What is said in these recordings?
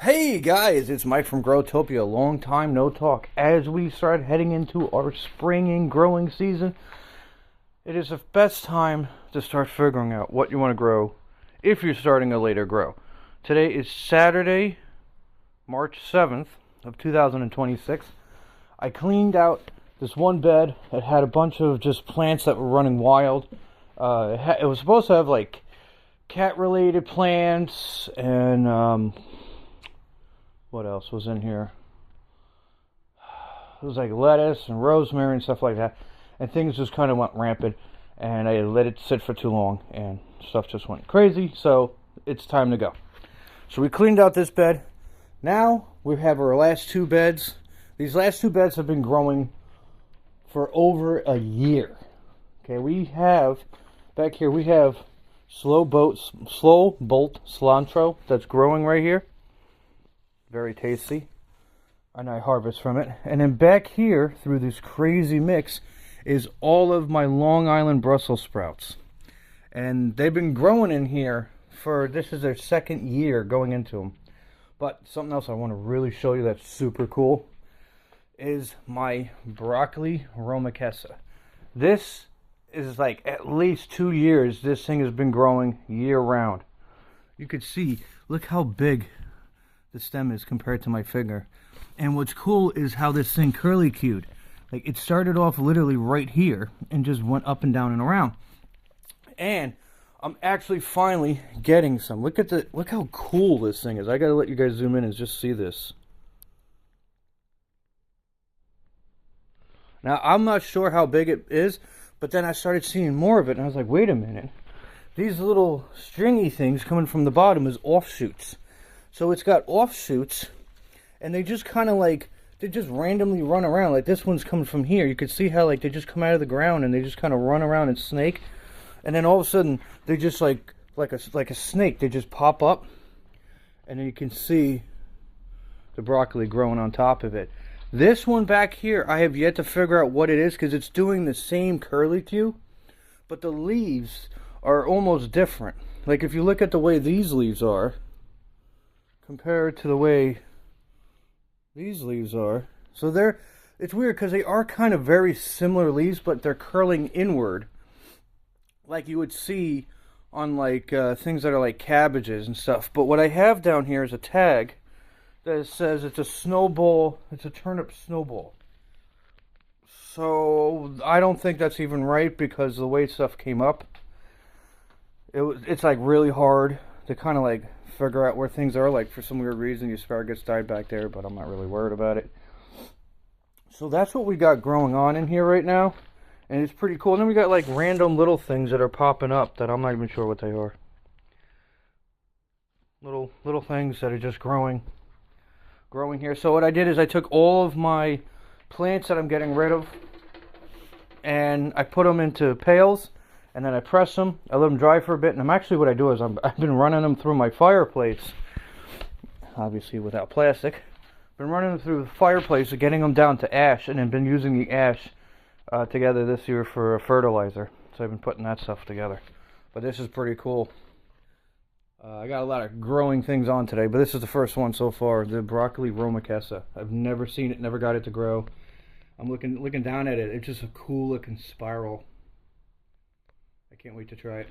Hey guys, it's Mike from Growtopia. Long time no talk. As we start heading into our springing growing season, it is the best time to start figuring out what you want to grow if you're starting a later grow. Today is Saturday, March 7th of 2026. I cleaned out this one bed that had a bunch of just plants that were running wild. It was supposed to have like cat-related plants and what else was in here? It was like lettuce and rosemary and stuff like that. And things just kind of went rampant. And I let it sit for too long. And stuff just went crazy. So it's time to go. So we cleaned out this bed. Now we have our last two beds. These last two beds have been growing for over a year. Okay, we have, back here, we have slow bolt cilantro that's growing right here. Very tasty, and I harvest from it. And then back here, through this crazy mix, is all of my Long Island Brussels sprouts. And they've been growing in here for, this is their second year going into them. But something else I want to really show you that's super cool is my broccoli romachessa. This is like at least 2 years this thing has been growing year round. You could see, look how big the stem is compared to my finger. And what's cool is how this thing curly-cued. Like, it started off literally right here and just went up and down and around. And I'm actually finally getting some. Look how cool this thing is. I gotta let you guys zoom in and just see this. Now, I'm not sure how big it is, but then I started seeing more of it, and I was like, wait a minute. These little stringy things coming from the bottom is offshoots. So it's got offshoots, and they just kind of like, they just randomly run around. Like this one's coming from here. You can see how like they just come out of the ground and they just kind of run around and snake. And then all of a sudden, they just like a snake, they just pop up. And then you can see the broccoli growing on top of it. This one back here, I have yet to figure out what it is because it's doing the same curlicue, but the leaves are almost different. Like if you look at the way these leaves are, compared to the way these leaves are. So it's weird because they are kind of very similar leaves, but they're curling inward. Like you would see on like things that are like cabbages and stuff. But what I have down here is a tag that says it's a snowball, it's a turnip snowball. So I don't think that's even right because the way stuff came up, it's like really hard to kind of like figure out where things are. Like for some weird reason the asparagus died back there, but I'm not really worried about it. So that's what we got growing on in here right now, and it's pretty cool. And then we got like random little things that are popping up that I'm not even sure what they are. Little things that are just growing here. So what I did is I took all of my plants that I'm getting rid of and I put them into pails. And then I press them, I let them dry for a bit, and what I do is I've been running them through my fireplace, obviously without plastic. Been running them through the fireplace and getting them down to ash, and then been using the ash together this year for a fertilizer. So I've been putting that stuff together. But this is pretty cool. I got a lot of growing things on today, but this is the first one so far, the broccoli romachessa. I've never seen it, never got it to grow. I'm looking down at it, it's just a cool looking spiral. I can't wait to try it.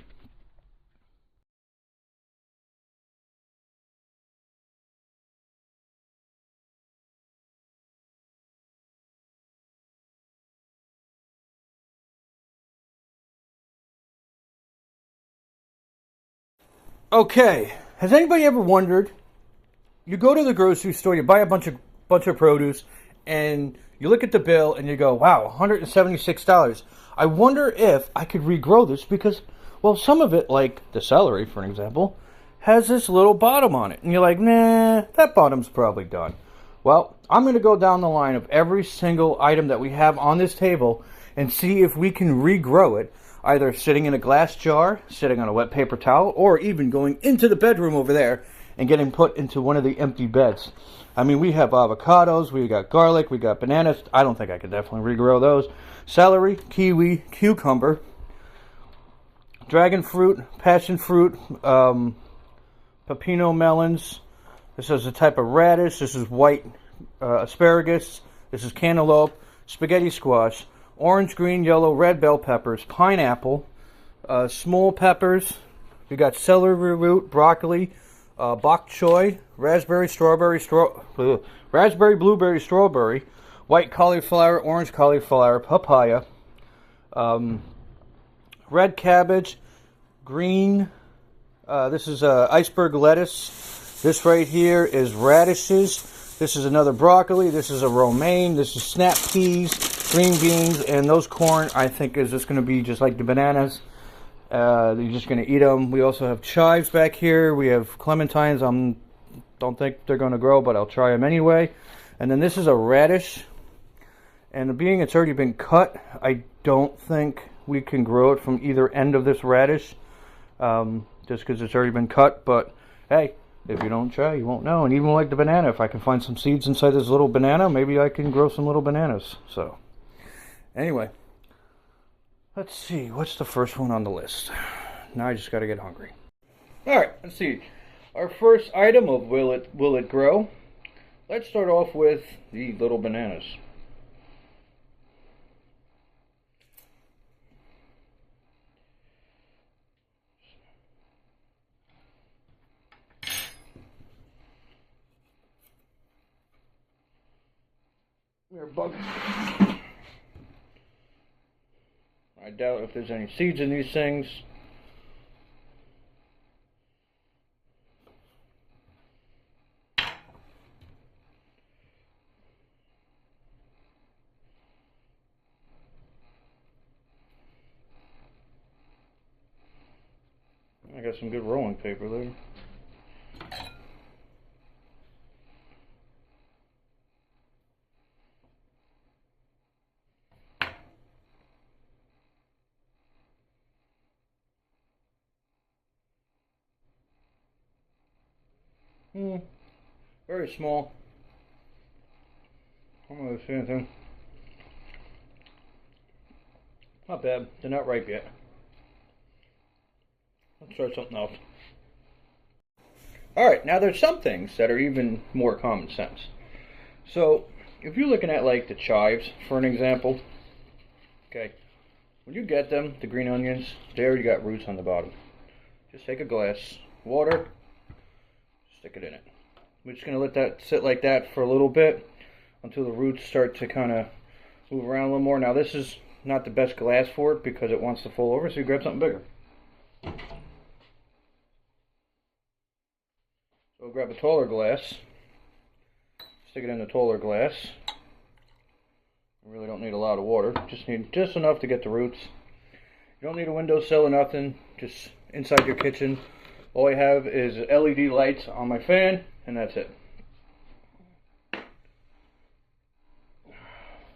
Okay, has anybody ever wondered, you go to the grocery store, you buy a bunch of produce, and you look at the bill and you go, wow, $176. I wonder if I could regrow this because, well, some of it, like the celery, for example, has this little bottom on it. And you're like, nah, that bottom's probably done. Well, I'm going to go down the line of every single item that we have on this table and see if we can regrow it, either sitting in a glass jar, sitting on a wet paper towel, or even going into the bedroom over there and getting put into one of the empty beds. I mean, we have avocados, we got garlic, we got bananas. I don't think I could definitely regrow those. Celery, kiwi, cucumber, dragon fruit, passion fruit, pepino melons, This is a type of radish. This is white asparagus. This is cantaloupe, spaghetti squash, orange, green, yellow, red bell peppers, pineapple, small peppers. We got celery root, broccoli, bok choy, raspberry, raspberry, blueberry, strawberry, white cauliflower, orange cauliflower, papaya, red cabbage, green. This is iceberg lettuce. This right here is radishes. This is another broccoli. This is a romaine. This is snap peas, green beans, and those corn I think is just going to be just like the bananas. You're just going to eat them. We also have chives back here. We have clementines. Don't think they're going to grow, but I'll try them anyway. And then this is a radish. And being it's already been cut, I don't think we can grow it from either end of this radish. Just because it's already been cut. But hey, if you don't try, you won't know. And even like the banana, if I can find some seeds inside this little banana, maybe I can grow some little bananas. So, anyway. Let's see, what's the first one on the list? Now I just got to get hungry. Alright, let's see. Our first item of will it grow? Let's start off with the little bananas. They're bugs. I doubt if there's any seeds in these things. I got some good rolling paper there. Very small. I don't really see anything. Not bad. They're not ripe yet. Let's try something else. Alright, now there's some things that are even more common sense. So, if you're looking at like the chives, for an example, okay, when you get them, the green onions, they already got roots on the bottom. Just take a glass, water, stick it in it. We're just going to let that sit like that for a little bit until the roots start to kind of move around a little more. Now this is not the best glass for it because it wants to fall over, so you grab something bigger. So grab a taller glass, stick it in the taller glass. You really don't need a lot of water, just need just enough to get the roots. You don't need a windowsill or nothing, just inside your kitchen. All I have is LED lights on my fan, and that's it.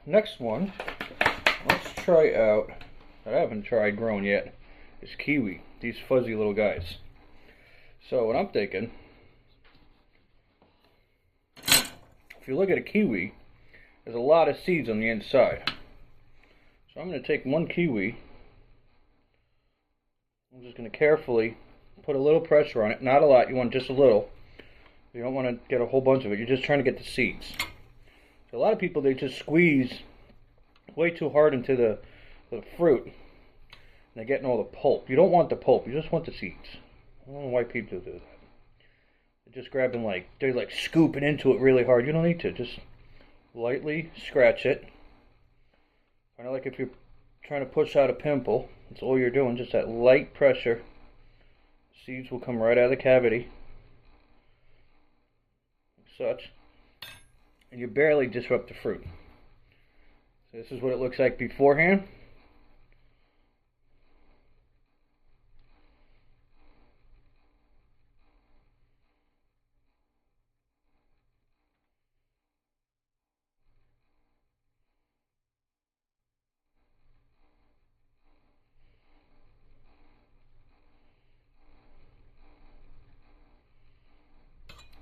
Next one, let's try out, that I haven't tried growing yet, is kiwi. These fuzzy little guys. So what I'm thinking, if you look at a kiwi, there's a lot of seeds on the inside. So I'm going to take one kiwi, I'm just going to carefully put a little pressure on it, not a lot, you want just a little. You don't want to get a whole bunch of it, you're just trying to get the seeds. So a lot of people, they just squeeze way too hard into the fruit, and they're getting all the pulp. You don't want the pulp, you just want the seeds. I don't know why people do that. They're just grabbing they're like scooping into it really hard. You don't need to, just lightly scratch it. Kind of like if you're trying to push out a pimple, that's all you're doing, just that light pressure. Seeds will come right out of the cavity, like such, and you barely disrupt the fruit. So this is what it looks like beforehand.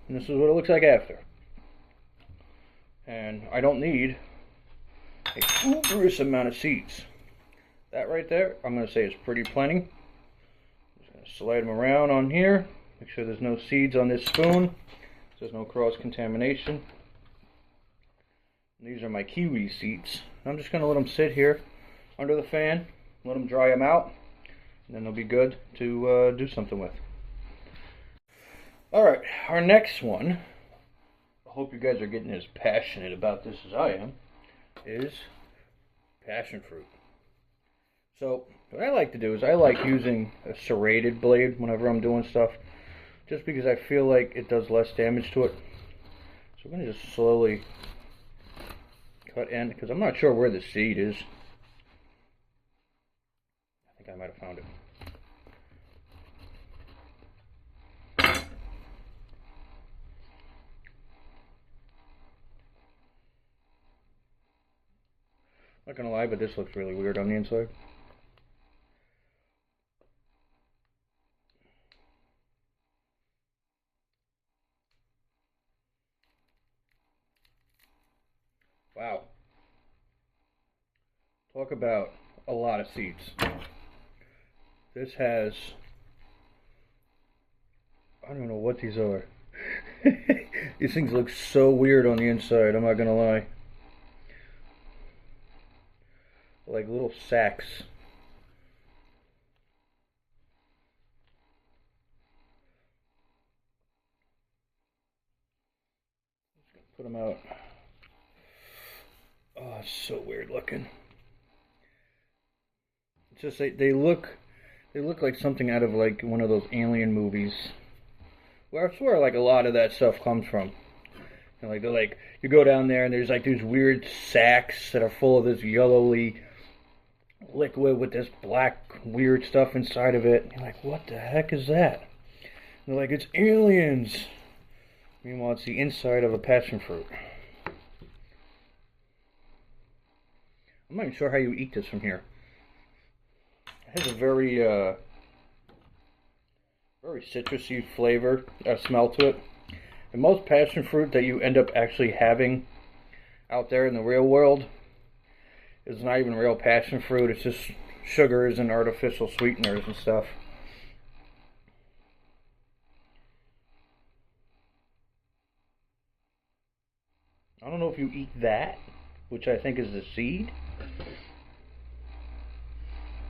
And this is what it looks like after. And I don't need a uberous amount of seeds. That right there, I'm going to say is pretty plenty. Just going to slide them around on here. Make sure there's no seeds on this spoon. There's no cross-contamination. These are my kiwi seeds. I'm just going to let them sit here under the fan, let them dry them out, and then they'll be good to do something with. Alright, our next one, I hope you guys are getting as passionate about this as I am, is passion fruit. So, what I like to do is I like using a serrated blade whenever I'm doing stuff, just because I feel like it does less damage to it. So I'm going to just slowly cut in, because I'm not sure where the seed is. I think I might have found it. Not gonna lie, but this looks really weird on the inside. Wow. Talk about a lot of seeds. This has, I don't know what these are. These things look so weird on the inside, I'm not gonna lie. Like little sacks. Put them out. Oh, it's so weird looking. It's just they look like something out of like one of those alien movies. Where I swear like a lot of that stuff comes from. And like they're like, you go down there and there's like these weird sacks that are full of this yellowy liquid with this black weird stuff inside of it. And you're like, what the heck is that? And they're like, it's aliens. Meanwhile, it's the inside of a passion fruit. I'm not even sure how you eat this from here. It has a very citrusy flavor, smell to it. And most passion fruit that you end up actually having out there in the real world is not even real passion fruit. It's just sugars and artificial sweeteners and stuff. I don't know if you eat that, which I think is the seed,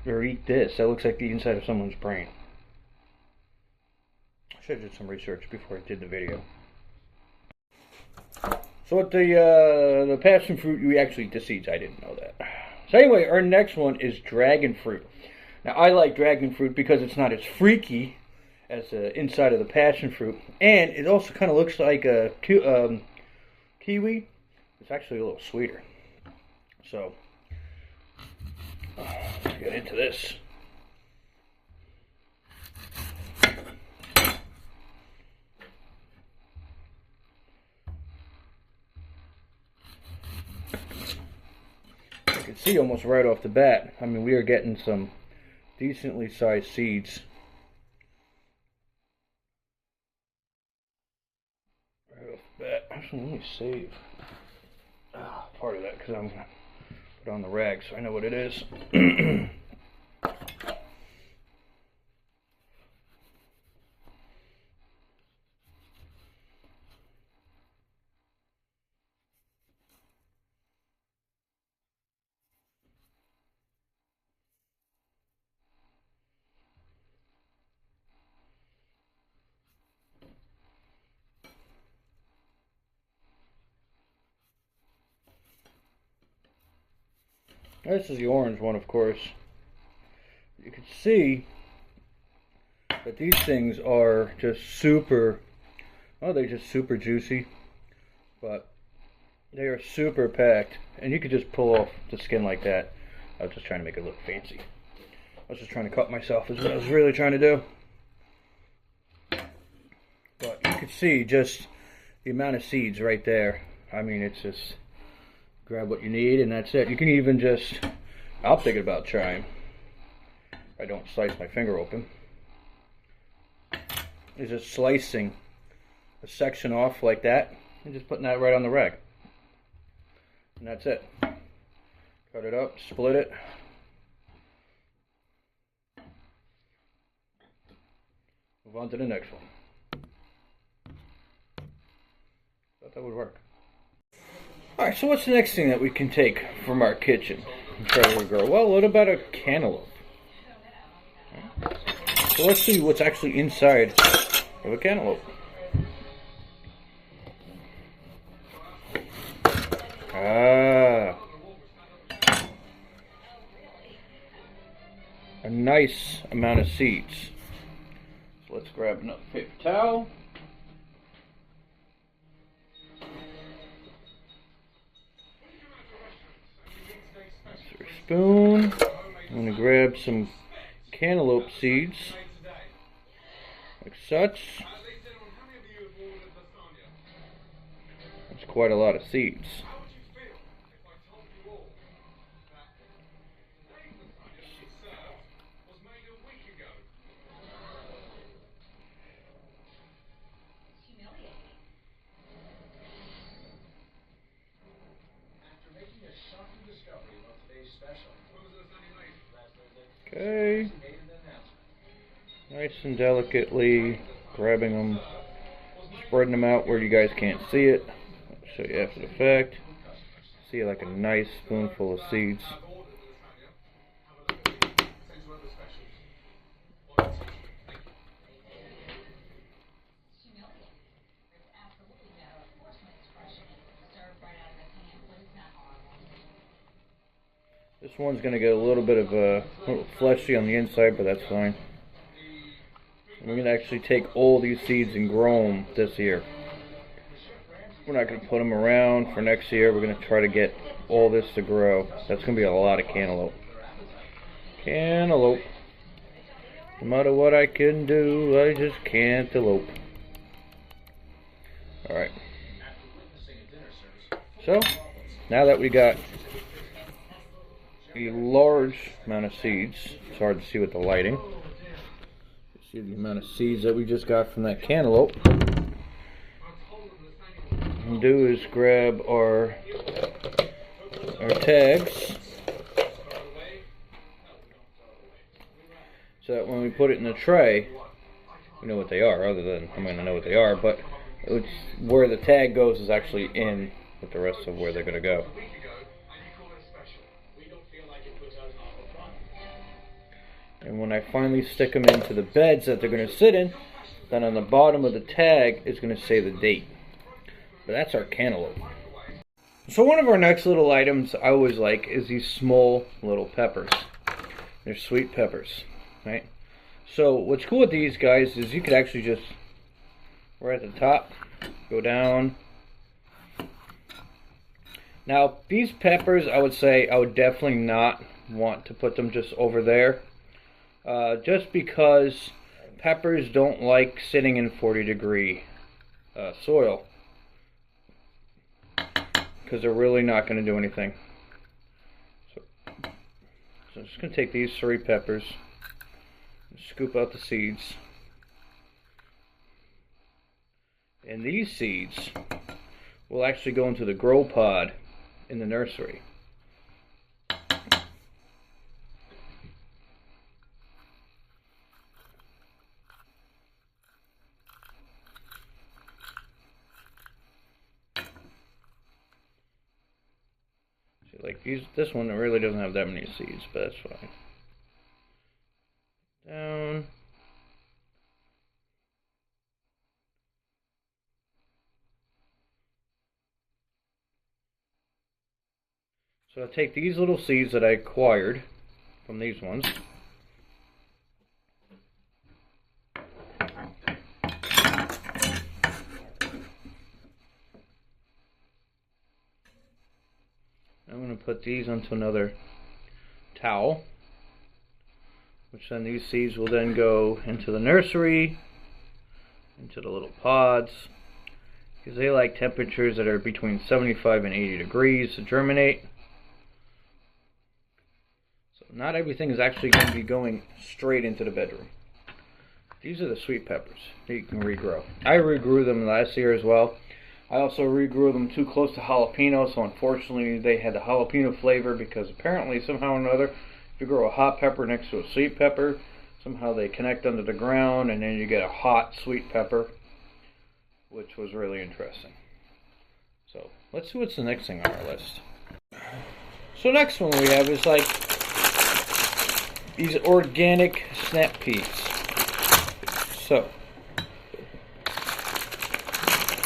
or eat this. That looks like the inside of someone's brain. I should have did some research before I did the video. So with the passion fruit, you actually eat the seeds. I didn't know that. So anyway, our next one is dragon fruit. Now I like dragon fruit because it's not as freaky as the inside of the passion fruit, and it also kind of looks like a kiwi. It's actually a little sweeter. So let's get into this. You can see almost right off the bat, I mean, we are getting some decently sized seeds. Right off the bat. Actually, let me save part of that because I'm going to put on the rag so I know what it is. This is the orange one, of course. You can see that these things are just super, oh, they're just super juicy, but they are super packed, and you could just pull off the skin like that. I was just trying to make it look fancy. I was just trying to cut myself is what I was really trying to do. But you could see just the amount of seeds right there. I mean, it's just grab what you need and that's it. You can even just, I'm thinking about trying, I don't slice my finger open, is just slicing a section off like that and just putting that right on the rag. And that's it. Cut it up, split it. Move on to the next one. That would work. Alright, so what's the next thing that we can take from our kitchen and try to regrow? Well, what about a cantaloupe? So let's see what's actually inside of a cantaloupe. Ah, a nice amount of seeds. So let's grab another paper towel. Spoon. I'm going to grab some cantaloupe seeds, like such. That's quite a lot of seeds. Okay, nice and delicately grabbing them, spreading them out where you guys can't see it. I'll show you after the fact. See like a nice spoonful of seeds. This one's going to get a little bit of a little fleshy on the inside, but that's fine. We're going to actually take all these seeds and grow them this year. We're not going to put them around for next year. We're going to try to get all this to grow. That's going to be a lot of cantaloupe. Cantaloupe. No matter what I can do, I just can't elope. Alright. So, now that we got a large amount of seeds, it's hard to see with the lighting. You see the amount of seeds that we just got from that cantaloupe. What we'll do is grab our tags, so that when we put it in the tray, we know what they are. Other than I'm going to know what they are, but it's where the tag goes is actually in with the rest of where they're going to go. And when I finally stick them into the beds that they're going to sit in, then on the bottom of the tag is going to say the date. But that's our cantaloupe. So one of our next little items I always like is these small little peppers. They're sweet peppers, right? So what's cool with these guys is you could actually just, right at the top, go down. Now these peppers, I would say I would definitely not want to put them just over there. Just because peppers don't like sitting in 40-degree soil, because they're really not going to do anything. So I'm just going to take these 3 peppers and scoop out the seeds. And these seeds will actually go into the grow pod in the nursery. Like this one really doesn't have that many seeds, but that's fine. Down. So I take these little seeds that I acquired from these ones. I'm going to put these onto another towel, which then these seeds will then go into the nursery, into the little pods, because they like temperatures that are between 75 and 80 degrees to germinate. So not everything is actually going to be going straight into the bedroom. These are the sweet peppers that you can regrow. I regrew them last year as well. I also regrew them too close to jalapeno, so unfortunately they had the jalapeno flavor, because apparently somehow or another, if you grow a hot pepper next to a sweet pepper, somehow they connect under the ground and then you get a hot sweet pepper, which was really interesting. So let's see what's the next thing on our list. So next one we have is like these organic snap peas. So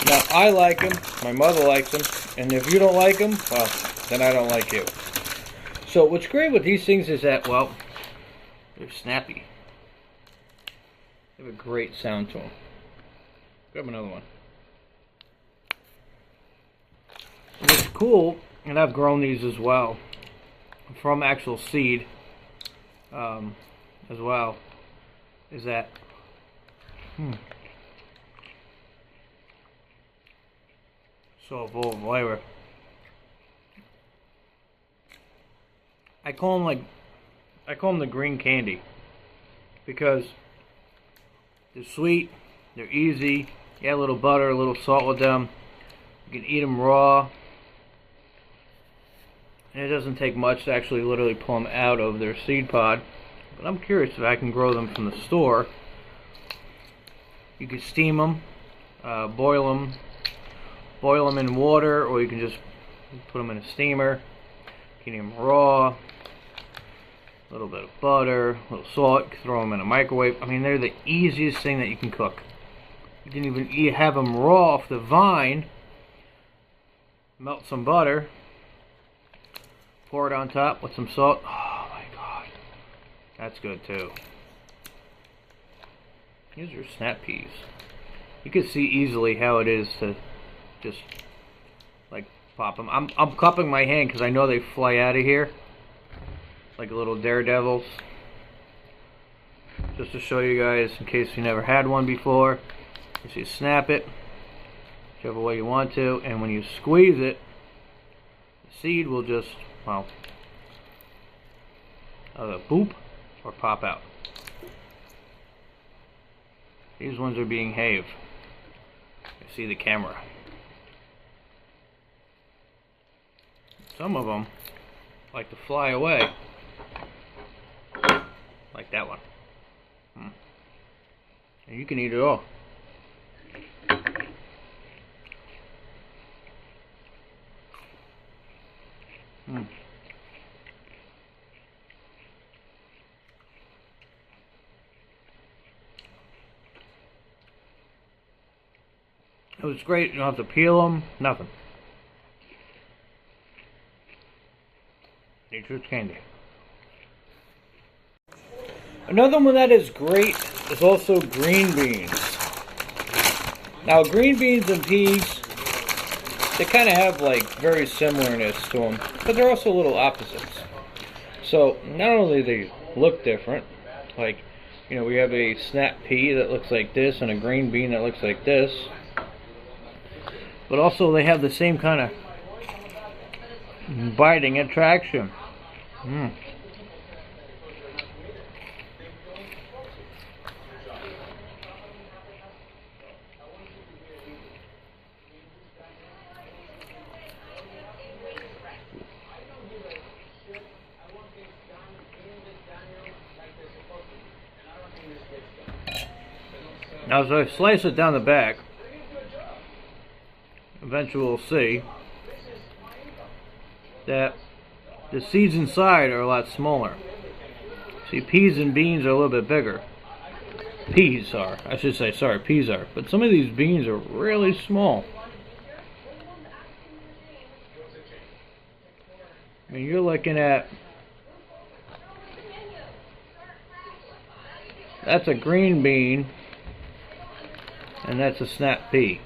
now I like them, my mother likes them, and if you don't like them, well, then I don't like you. So what's great with these things is that, well, they're snappy. They have a great sound to them. Grab another one. And what's cool, and I've grown these as well, from actual seed as well, is that so full of flavor. I call them the green candy because they're sweet, they're easy. You add a little butter, a little salt with them. You can eat them raw, and it doesn't take much to actually literally pull them out of their seed pod. But I'm curious if I can grow them from the store. You can steam them, boil them in water, or you can just put them in a steamer. You can eat them raw, a little bit of butter, a little salt, you can throw them in a microwave. I mean, they're the easiest thing that you can cook. You can even have them raw off the vine, melt some butter, pour it on top with some salt. Oh my god, that's good too. These are snap peas. You can see easily how it is to just like pop them. I'm cupping my hand because I know they fly out of here like little daredevils. Just to show you guys, in case you never had one before, you snap it whichever way you want to, and when you squeeze it, the seed will just, well, either boop or pop out. These ones are being haved. I see the camera. Some of them like to fly away, like that one. And you can eat it all. It was great. You don't have to peel them. Nothing. Nature's candy. Another one that is great is also green beans. Now, green beans and peas, they kind of have like very similarness to them, but they're also little opposites. So not only do they look different, like, you know, we have a snap pea that looks like this and a green bean that looks like this, but also they have the same kind of biting attraction. Now, as I slice it down the back, eventually we'll see that the seeds inside are a lot smaller. See, peas and beans are a little bit bigger. Peas are, I should say, sorry, peas are. But some of these beans are really small. I mean, you're looking at, that's a green bean, and that's a snap pea.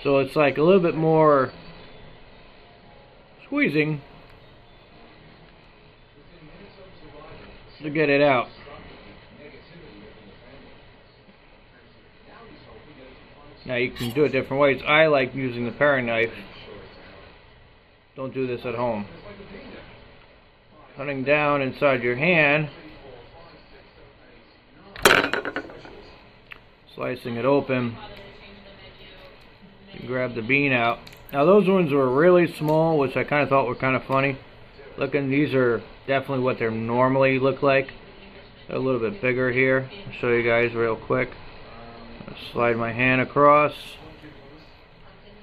So it's like a little bit more squeezing to get it out. Now you can do it different ways. I like using the paring knife. Don't do this at home. Cutting down inside your hand, slicing it open. You grab the bean out. Now those ones were really small, which I kind of thought were kind of funny looking. These are definitely what they normally look like. a little bit bigger here. I'll show you guys real quick. I'll slide my hand across,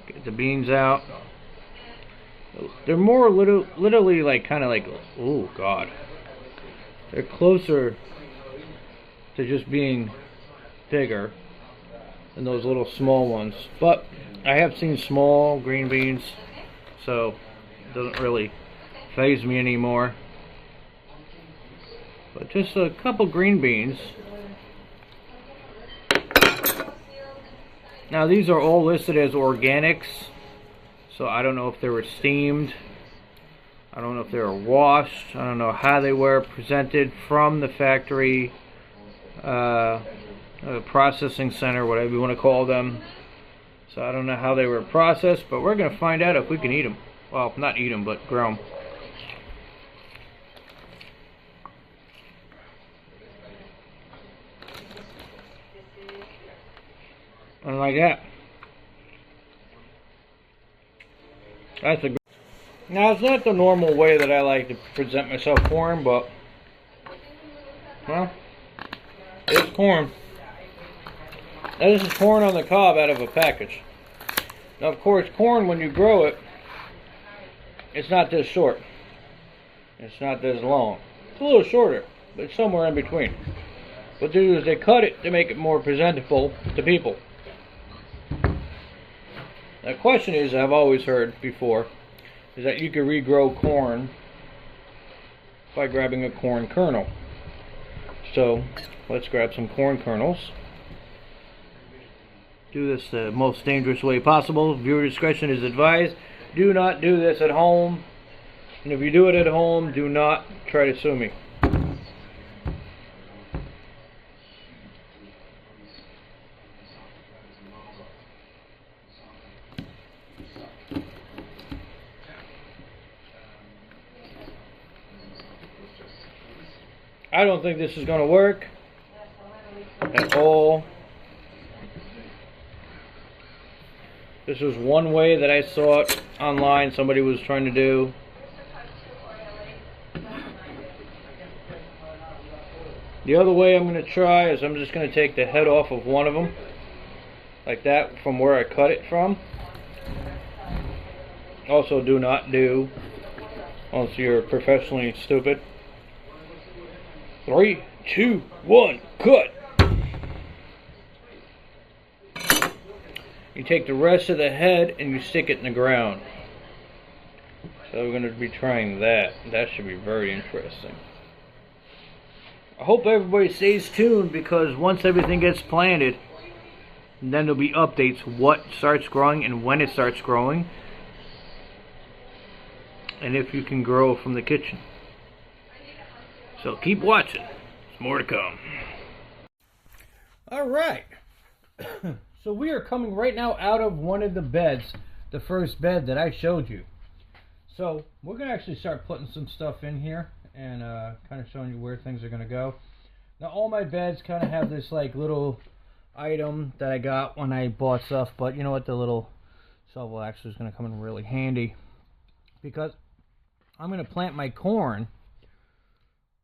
get the beans out. They're more literally like kind of like, oh god, they're closer to just being bigger than those little small ones. But I have seen small green beans, so it doesn't really faze me anymore. But just a couple green beans. Now these are all listed as organics, so I don't know if they were steamed, I don't know if they were washed, I don't know how they were presented from the factory processing center, whatever you want to call them. So I don't know how they were processed, but we're going to find out if we can eat them. Well, not eat them, but grow them. And like that. That's a. Now it's not the normal way that I like to present myself corn, but well, it's corn. Now this is corn on the cob out of a package. Now of course, corn when you grow it, it's not this short. It's not this long. It's a little shorter, but it's somewhere in between. What they do is they cut it to make it more presentable to people. The question is, I've always heard before, is that you can regrow corn by grabbing a corn kernel. So let's grab some corn kernels. Do this the most dangerous way possible. Viewer discretion is advised. Do not do this at home. And if you do it at home, do not try to sue me. I don't think this is going to work at all. This was one way that I saw it online, somebody was trying to do. The other way I'm going to try is I'm just going to take the head off of one of them, like that, from where I cut it from. Also, do not do, unless you're professionally stupid. 3, 2, 1, cut! You take the rest of the head and you stick it in the ground. So we're going to be trying that. That should be very interesting. I hope everybody stays tuned, because once everything gets planted, then there'll be updates what starts growing and when it starts growing, and if you can grow from the kitchen. So keep watching. There's more to come. Alright. So we are coming right now out of one of the beds, the first bed that I showed you. So we're going to actually start putting some stuff in here and kind of showing you where things are going to go. Now all my beds kind of have this like little item that I got when I bought stuff, but you know what, the little shovel actually is going to come in really handy, because I'm going to plant my corn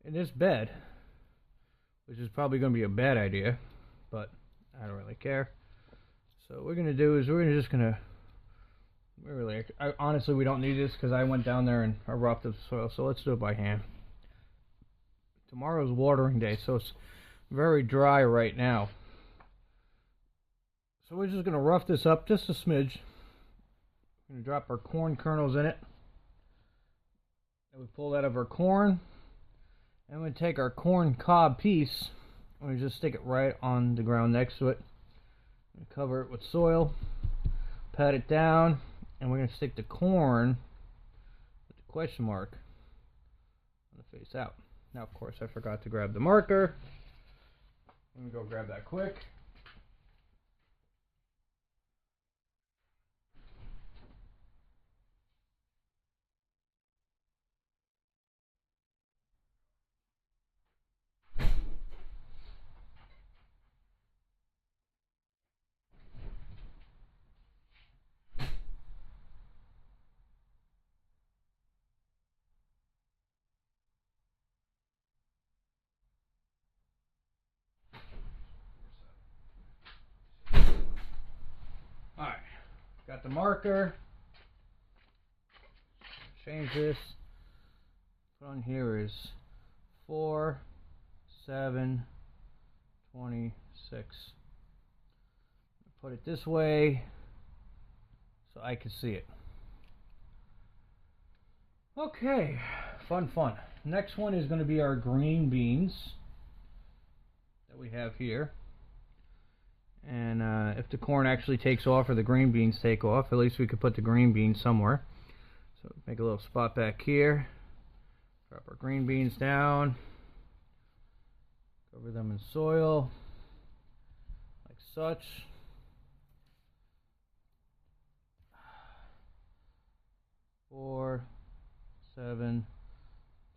in this bed, which is probably going to be a bad idea, but I don't really care. So what we're going to do is honestly, we don't need this because I went down there and I roughed the soil, so let's do it by hand. Tomorrow's watering day, so it's very dry right now. So we're just going to rough this up just a smidge. We're going to drop our corn kernels in it. And we pull that of our corn. And we take our corn cob piece and we just stick it right on the ground next to it. We cover it with soil, pat it down, and we're going to stick the corn with the question mark on the face out. Now, of course, I forgot to grab the marker. Let me go grab that quick. the marker. Change this. Put on here is 4, 7, 26. Put it this way so I can see it. Okay, fun. Next one is going to be our green beans that we have here. And if the corn actually takes off or the green beans take off, at least we could put the green beans somewhere. So make a little spot back here. Drop our green beans down. Cover them in soil, like such. Four, 7,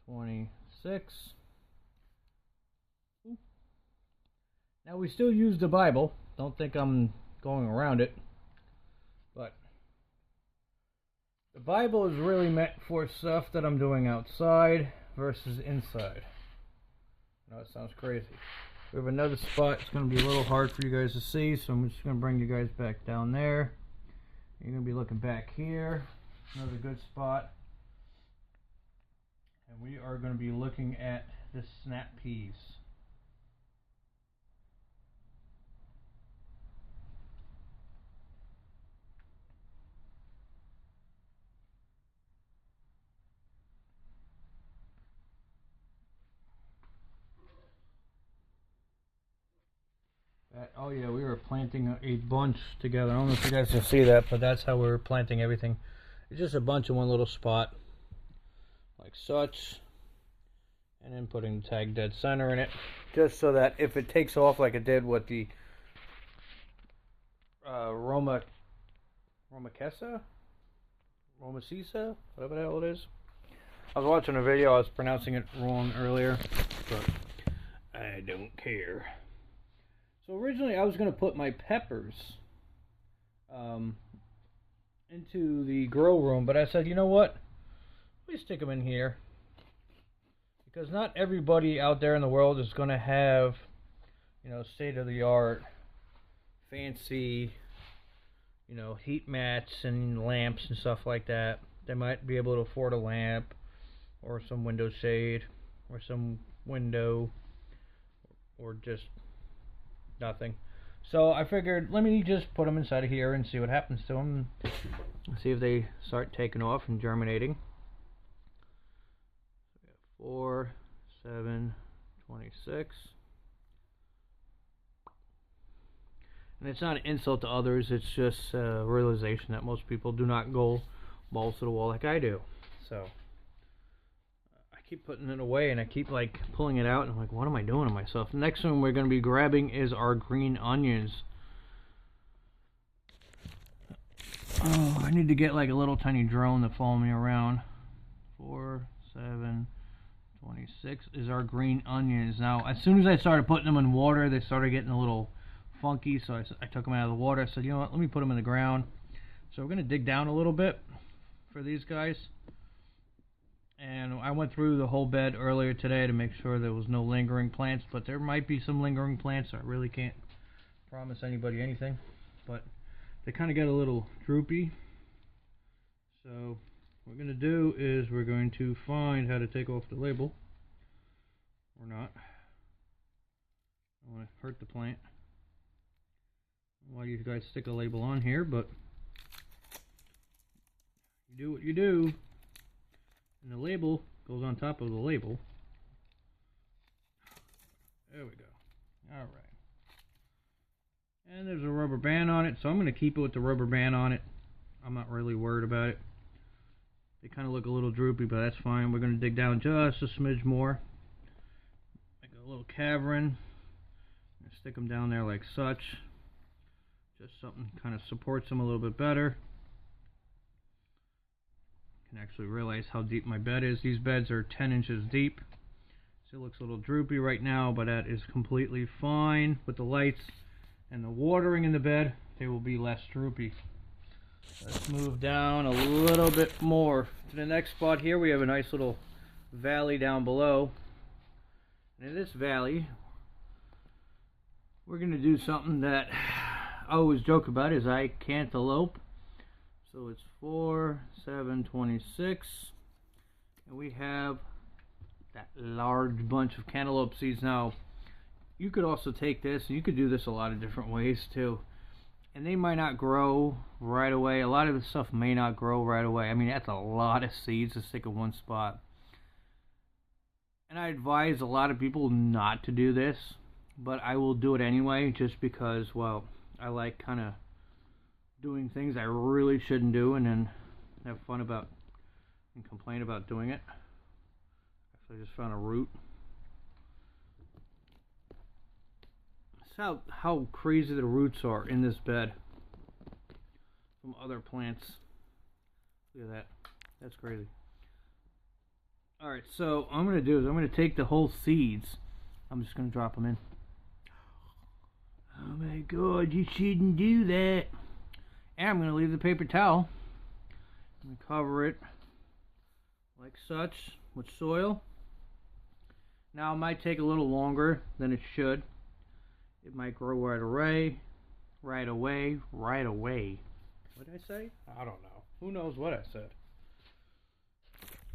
26. Now we still use the Bible. Don't think I'm going around it. But the Bible is really meant for stuff that I'm doing outside versus inside. I know it sounds crazy. We have another spot. It's going to be a little hard for you guys to see, so I'm just going to bring you guys back down there. You're going to be looking back here. Another good spot. And we are going to be looking at the snap peas. Oh yeah, we were planting a bunch together. I don't know if you guys can see that, but that's how we were planting everything. It's just a bunch in one little spot, like such, and then putting the tag dead center in it, just so that if it takes off like it did with the Romacesa, whatever the hell it is. I was watching a video, I was pronouncing it wrong earlier, but I don't care. So originally I was going to put my peppers into the grow room, but I said, you know what? Let me stick them in here. Because not everybody out there in the world is going to have, you know, state-of-the-art, fancy, you know, heat mats and lamps and stuff like that. They might be able to afford a lamp or some window shade or some window or just nothing. So I figured, let me just put them inside of here and see what happens to them. See if they start taking off and germinating. 4, 7, 26. And it's not an insult to others, it's just a realization that most people do not go balls to the wall like I do. So I keep putting it away and I keep like pulling it out and I'm like, what am I doing to myself? The next one we're going to be grabbing is our green onions. Oh, I need to get like a little tiny drone to follow me around. 4, 7, 26 is our green onions. Now, as soon as I started putting them in water, they started getting a little funky, so I took them out of the water. I said, you know what, let me put them in the ground. So we're going to dig down a little bit for these guys. And I went through the whole bed earlier today to make sure there was no lingering plants, but there might be some lingering plants. I really can't promise anybody anything, but they kind of get a little droopy. So what we're going to do is we're going to find how to take off the label, or not. I don't want to hurt the plant. Why you guys stick a label on here, but you do what you do, and the label goes on top of the label. There we go. Alright. And there's a rubber band on it, so I'm going to keep it with the rubber band on it. I'm not really worried about it. They kind of look a little droopy, but that's fine. We're going to dig down just a smidge more. Make a little cavern. Stick them down there like such. Just something kind of supports them a little bit better. You can actually realize how deep my bed is. These beds are 10 inches deep. Still looks a little droopy right now, but that is completely fine. With the lights and the watering in the bed, they will be less droopy. Let's move down a little bit more to the next spot here. We have a nice little valley down below. And in this valley, we're going to do something that I always joke about, is I cantaloupe. So it's 4, 7, 26. And we have that large bunch of cantaloupe seeds. Now, you could also take this, and you could do this a lot of different ways too. And they might not grow right away. A lot of the stuff may not grow right away. I mean, that's a lot of seeds to stick in one spot. And I advise a lot of people not to do this, but I will do it anyway just because, well, I like kind of doing things I really shouldn't do and then have fun about and complain about doing it. So I just found a root. That's how crazy the roots are in this bed from other plants. Look at that. That's crazy. Alright, so what I'm going to do is I'm going to take the whole seeds. I'm just going to drop them in. Oh my god, you shouldn't do that. And I'm going to leave the paper towel. I'm going to cover it like such with soil. Now it might take a little longer than it should. It might grow right away. What did I say? I don't know. Who knows what I said.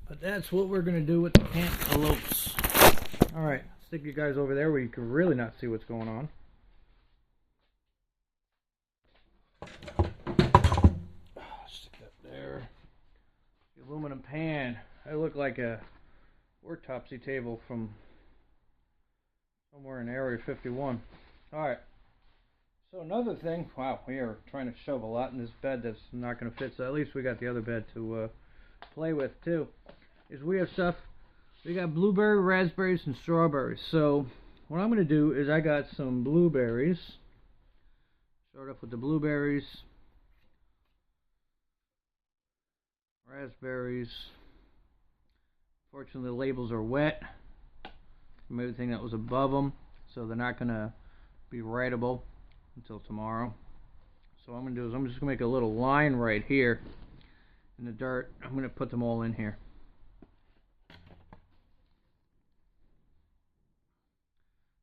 But that's what we're going to do with the cantaloupes. Alright, stick you guys over there where you can really not see what's going on. Stick that there. The aluminum pan. I look like a autopsy table from somewhere in Area 51. Alright. So another thing, wow, we are trying to shove a lot in this bed that's not going to fit, so at least we got the other bed to play with too, is we have stuff, we got blueberry, raspberries, and strawberries. So what I'm going to do is I got some blueberries. Start off with the blueberries, raspberries. Fortunately the labels are wet from everything that was above them, so they're not going to be writable until tomorrow. So what I'm going to do is I'm just going to make a little line right here in the dirt. I'm going to put them all in here.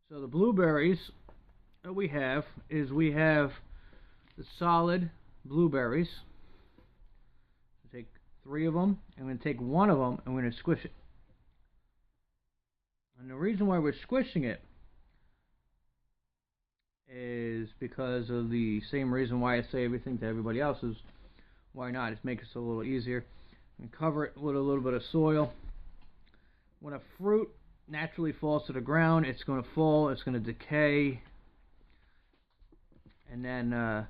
So the blueberries that we have is we have the solid blueberries. I'll take 3 of them. I'm going to take 1 of them and I'm going to squish it. And the reason why we're squishing it is because of the same reason why I say everything to everybody else is why not? It makes it a little easier. And cover it with a little bit of soil. When a fruit naturally falls to the ground, it's going to fall, it's going to decay, and then the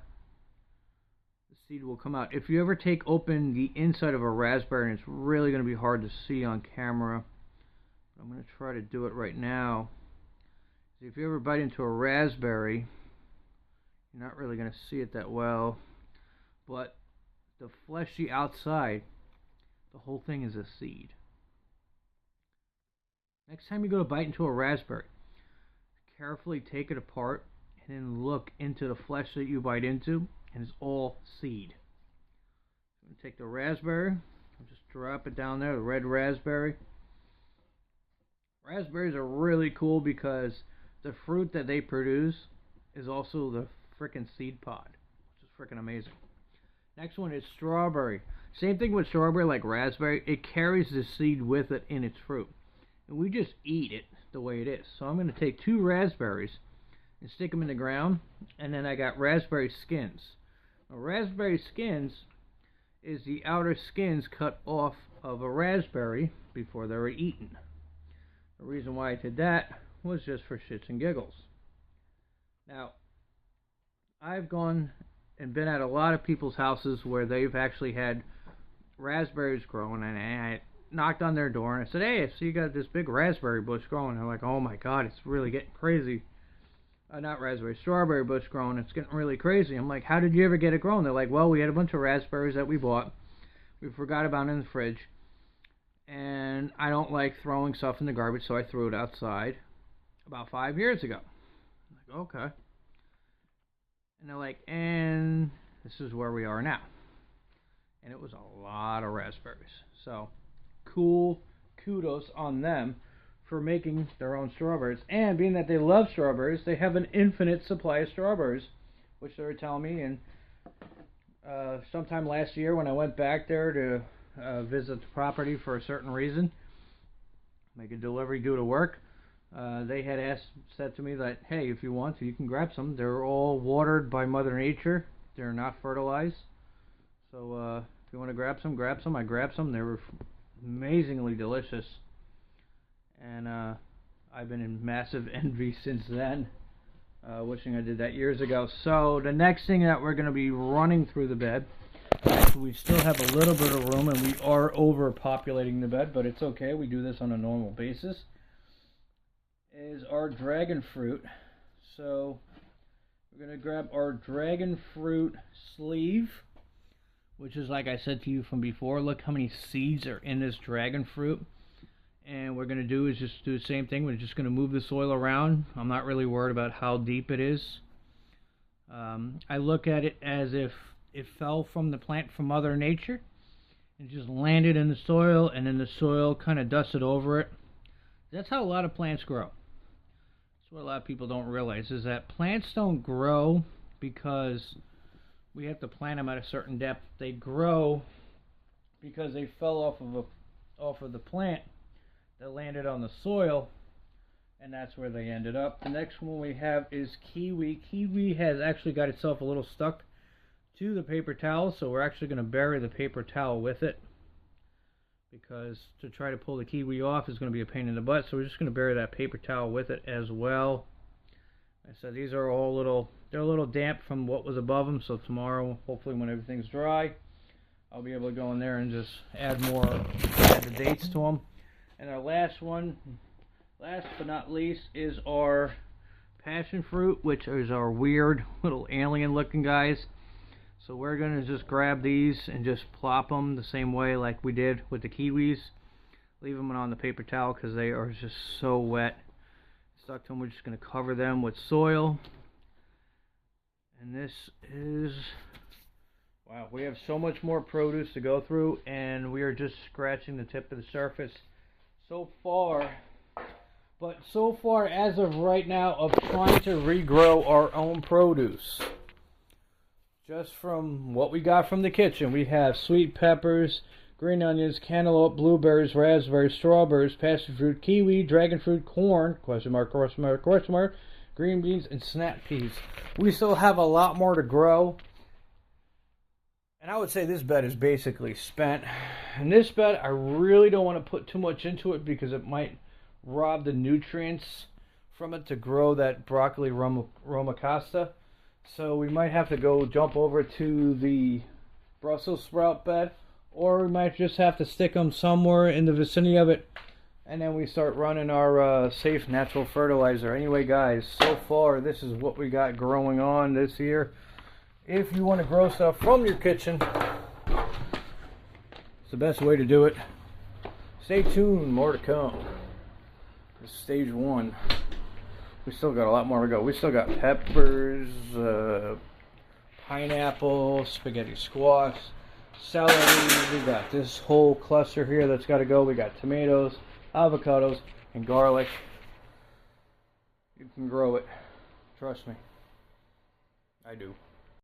seed will come out. If you ever take open the inside of a raspberry, and it's really going to be hard to see on camera, I'm going to try to do it right now. If you ever bite into a raspberry, you're not really going to see it that well, but the fleshy outside, the whole thing is a seed. Next time you go to bite into a raspberry, carefully take it apart and then look into the flesh that you bite into, and it's all seed. I'm going to take the raspberry, I'll just drop it down there, the red raspberry. Raspberries are really cool because the fruit that they produce is also the frickin' seed pod, which is frickin' amazing. Next one is strawberry. Same thing with strawberry like raspberry. It carries the seed with it in its fruit. And we just eat it the way it is. So I'm going to take 2 raspberries and stick them in the ground. And then I got raspberry skins. Now, raspberry skins is the outer skins cut off of a raspberry before they were eaten. The reason why I did that was just for shits and giggles. Now, I've gone and been at a lot of people's houses where they've actually had raspberries growing, and I knocked on their door and I said, hey, so you got this big raspberry bush growing. They're like, oh my god, it's really getting crazy. Not raspberry, strawberry bush growing, it's getting really crazy. I'm like, how did you ever get it growing? They're like, well, we had a bunch of raspberries that we bought, we forgot about it in the fridge, and I don't like throwing stuff in the garbage, so I threw it outside about 5 years ago. I'm like, okay. And they're like, and this is where we are now. And it was a lot of raspberries. So, cool, kudos on them for making their own strawberries. And being that they love strawberries, they have an infinite supply of strawberries, which they were telling me. And sometime last year when I went back there to visit the property for a certain reason, make a delivery due to work. They had said to me that, hey, if you want to, you can grab some. They're all watered by Mother Nature. They're not fertilized. So if you want to grab some, grab some. I grabbed some. They were amazingly delicious. And I've been in massive envy since then. Wishing I did that years ago. So the next thing that we're going to be running through the bed, we still have a little bit of room and we are overpopulating the bed, but it's okay. We do this on a normal basis. Is our dragon fruit. So we're going to grab our dragon fruit sleeve, which is, like I said to you from before, look how many seeds are in this dragon fruit. And what we're going to do is just do the same thing. We're just going to move the soil around. I'm not really worried about how deep it is. I look at it as if it fell from the plant from Mother Nature and just landed in the soil, and then the soil kind of dusted over it. That's how a lot of plants grow. That's what a lot of people don't realize, is that plants don't grow because we have to plant them at a certain depth. They grow because they fell off of the plant that landed on the soil, and that's where they ended up. The next one we have is kiwi. Kiwi has actually got itself a little stuck to the paper towel, so we're actually going to bury the paper towel with it, because to try to pull the kiwi off is going to be a pain in the butt. So we're just going to bury that paper towel with it as well. I said these are all they're a little damp from what was above them, so tomorrow, hopefully when everything's dry, I'll be able to go in there and just add the dates to them. And our last one, last but not least, is our passion fruit, which is our weird little alien looking guys. So we're going to just grab these and just plop them the same way like we did with the kiwis. Leave them on the paper towel because they are just so wet. Stuck to them. We're just going to cover them with soil. And this is... wow, we have so much more produce to go through, and we are just scratching the tip of the surface so far. But so far, as of right now, of trying to regrow our own produce. Just from what we got from the kitchen, we have sweet peppers, green onions, cantaloupe, blueberries, raspberries, strawberries, passion fruit, kiwi, dragon fruit, corn, question mark, question mark, question mark, green beans, and snap peas. We still have a lot more to grow. And I would say this bed is basically spent. And this bed, I really don't want to put too much into it because it might rob the nutrients from it to grow that broccoli romacosta. So we might have to go jump over to the Brussels sprout bed, or we might just have to stick them somewhere in the vicinity of it, and then we start running our safe natural fertilizer. Anyway, guys, so far this is what we got growing on this year. If you want to grow stuff from your kitchen, it's the best way to do it. Stay tuned, more to come. This is stage 1. We still got a lot more to go. We still got peppers, pineapple, spaghetti squash, celery. We got this whole cluster here that's got to go. We got tomatoes, avocados, and garlic. You can grow it. Trust me. I do.